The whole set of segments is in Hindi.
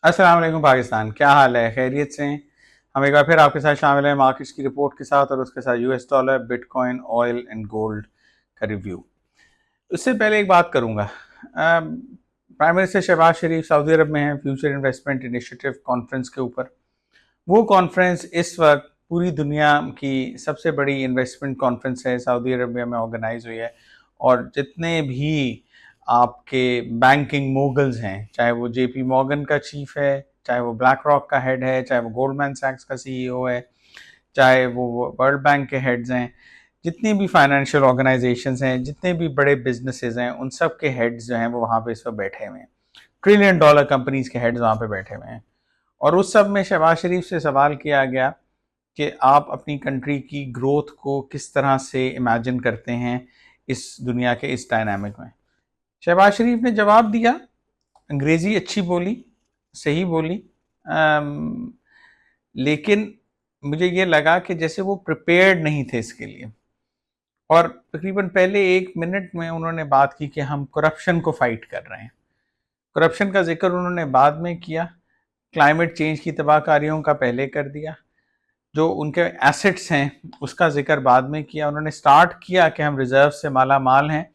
अस्सलाम वालेकुम पाकिस्तान, क्या हाल है? खैरियत से हैं? हम एक बार फिर आपके साथ शामिल हैं मार्केट्स की रिपोर्ट के साथ और उसके साथ US dollar, bitcoin, oil and gold का रिव्यू। उससे पहले एक बात करूंगा। प्राइम मिनिस्टर शहबाज शरीफ सऊदी अरब में हैं फ्यूचर इन्वेस्टमेंट इनिशिएटिव कॉन्फ्रेंस के ऊपर। वो कॉन्फ्रेंस इस वक्त पूरी दुनिया की सबसे बड़ी इन्वेस्टमेंट कॉन्फ्रेंस है, सऊदी अरबिया में ऑर्गेनाइज हुई है। और जितने भी आपके बैंकिंग मोगल्स हैं, चाहे वो जेपी मॉर्गन का चीफ है, चाहे वो ब्लैक रॉक का हेड है, चाहे वो गोल्डमैन सैक्स का सीईओ है, चाहे वो वर्ल्ड बैंक के हेड्स हैं, जितनी भी फाइनेंशियल ऑर्गेनाइजेशंस हैं, जितने भी बड़े बिजनेसेस हैं, उन सब के हेड्स जो हैं वो वहाँ पे इस वक्त बैठे हुए हैं। ट्रिलियन डॉलर कंपनीज के हेड्स वहाँ पे बैठे हुए हैं। और उस सब में शहबाज शरीफ से सवाल किया गया कि आप अपनी कंट्री की ग्रोथ को किस तरह से इमेजिन करते हैं इस दुनिया के इस डायनामिक में। शहबाज शरीफ ने जवाब दिया, अंग्रेजी अच्छी बोली, सही बोली, लेकिन मुझे ये लगा कि जैसे वो प्रिपेयर्ड नहीं थे इसके लिए। और तकरीबन पहले 1 मिनट में उन्होंने बात की कि हम करप्शन को फाइट कर रहे हैं। करप्शन का जिक्र उन्होंने बाद में किया, क्लाइमेट चेंज की तबाहकारियों का पहले कर दिया, जो उनके एसेट्स हैं उसका जिक्र बाद में किया। उन्होंने स्टार्ट किया कि हम रिजर्व से माला माल हैं,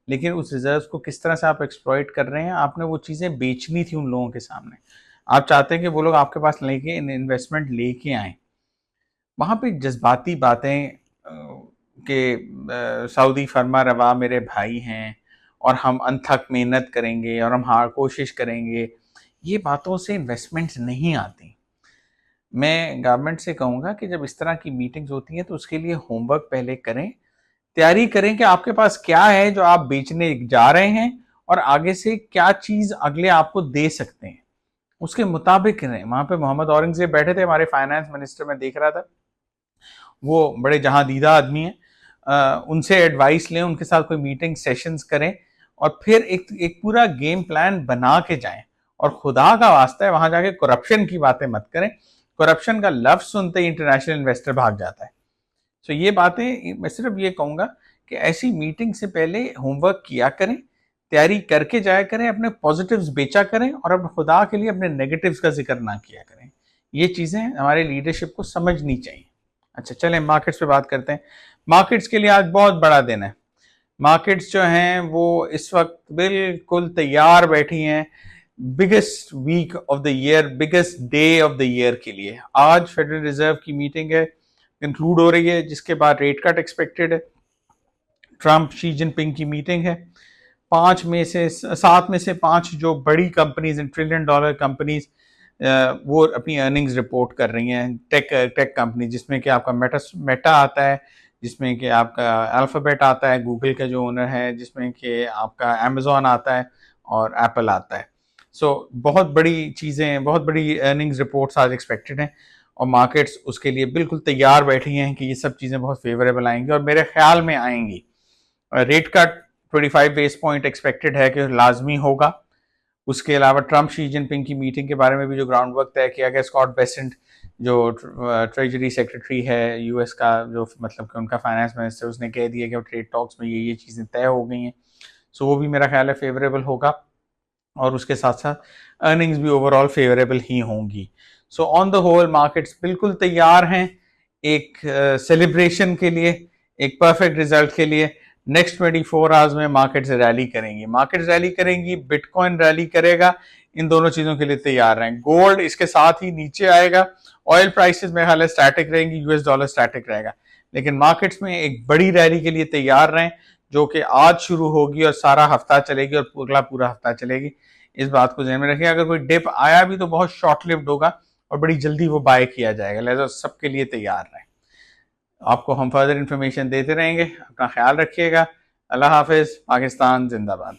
लेकिन उस रिजर्व को किस तरह से आप एक्सप्लॉइट कर रहे हैं, आपने वो चीज़ें बेचनी थी उन लोगों के सामने। आप चाहते हैं कि वो लोग आपके पास लेके इन्वेस्टमेंट लेके आए। वहाँ पे जज्बाती बातें कि सऊदी फर्मा रवा मेरे भाई हैं और हम अनथक मेहनत करेंगे और हम हार कोशिश करेंगे, ये बातों से इन्वेस्टमेंट्स नहीं आती। मैं गवर्नमेंट से कहूँगा कि जब इस तरह की मीटिंग्स होती हैं तो उसके लिए होमवर्क पहले करें, तैयारी करें कि आपके पास क्या है जो आप बेचने जा रहे हैं और आगे से क्या चीज़ अगले आपको दे सकते हैं, उसके मुताबिक करें। वहाँ पे मोहम्मद औरंगजेब बैठे थे, हमारे फाइनेंस मिनिस्टर, में देख रहा था। वो बड़े जहाँ दीदा आदमी हैं, उनसे एडवाइस लें, उनके साथ कोई मीटिंग सेशंस करें और फिर एक पूरा गेम प्लान बना के जाएं। और खुदा का वास्ता है वहां जाके करप्शन की बातें मत करें। करप्शन का लफ्ज सुनते ही इंटरनेशनल इन्वेस्टर भाग जाता है। तो ये बातें मैं सिर्फ ये कहूंगा कि ऐसी मीटिंग से पहले होमवर्क किया करें, तैयारी करके जाया करें, अपने पॉजिटिव्स बेचा करें और अब खुदा के लिए अपने नेगेटिव्स का जिक्र ना किया करें। ये चीज़ें हमारे लीडरशिप को समझनी चाहिए। अच्छा, चलें मार्केट्स पे बात करते हैं। मार्केट्स के लिए आज बहुत बड़ा दिन है। मार्केट्स जो हैं वो इस वक्त बिल्कुल तैयार बैठी हैं biggest week of the year, biggest day of the year के लिए। आज फेडरल रिजर्व की मीटिंग है, कंक्लूड हो रही है, जिसके बाद रेट कट एक्सपेक्टेड है। ट्रंप शी जिनपिंग की मीटिंग है। 7 में से 5 जो बड़ी कंपनीज हैं, ट्रिलियन डॉलर कंपनीज, वो अपनी अर्निंग्स रिपोर्ट कर रही हैं। टेक कंपनी जिसमें कि आपका मेटा आता है, जिसमें कि आपका अल्फ़ाबेट आता है, गूगल का जो ओनर है, जिसमें कि आपका अमेजोन आता है और एप्पल आता है। बहुत बड़ी चीज़ें, बहुत बड़ी अर्निंग्स रिपोर्ट्स आज एक्सपेक्टेड हैं और मार्केट्स उसके लिए बिल्कुल तैयार बैठी हैं कि ये सब चीज़ें बहुत फेवरेबल आएंगी और मेरे ख्याल में आएंगी। Rate cut 25 base point expected है कि लाजमी होगा। उसके अलावा ट्रंप शी जिनपिंग की मीटिंग के बारे में भी जो ग्राउंड वर्क तय किया गया, स्कॉट बेसेंट जो ट्रेजरी सेक्रेटरी है यूएस का, जो मतलब कि उनका फाइनेंस मिनिस्टर, उसने कह दिया कि ट्रेड टॉक्स में ये चीज़ें तय हो गई हैं। सो वो भी मेरा ख्याल है फेवरेबल होगा और उसके साथ साथ अर्निंग्स भी ओवरऑल फेवरेबल ही होंगी। So on the whole markets बिल्कुल तैयार हैं एक सेलिब्रेशन के लिए, एक परफेक्ट रिजल्ट के लिए। नेक्स्ट 24 आवर्स में मार्केट्स रैली करेंगी, बिटकॉइन रैली करेगा। इन दोनों चीजों के लिए तैयार रहें। गोल्ड इसके साथ ही नीचे आएगा। ऑयल प्राइसेस में हाल स्टैटिक रहेंगी, यूएस डॉलर स्टैटिक रहेगा। लेकिन मार्केट्स में एक बड़ी रैली के लिए तैयार रहें, जो कि आज शुरू होगी और सारा हफ्ता चलेगी और अगला पूरा हफ्ता चलेगी। इस बात को ध्यान में रखिए। अगर कोई डिप आया भी तो बहुत शॉर्ट लिव्ड होगा और बड़ी जल्दी वो बाय किया जाएगा, लिहाजा सबके लिए तैयार रहें। आपको हम फर्दर इंफॉर्मेशन देते रहेंगे। अपना ख्याल रखिएगा। अल्लाह हाफिज। पाकिस्तान जिंदाबाद।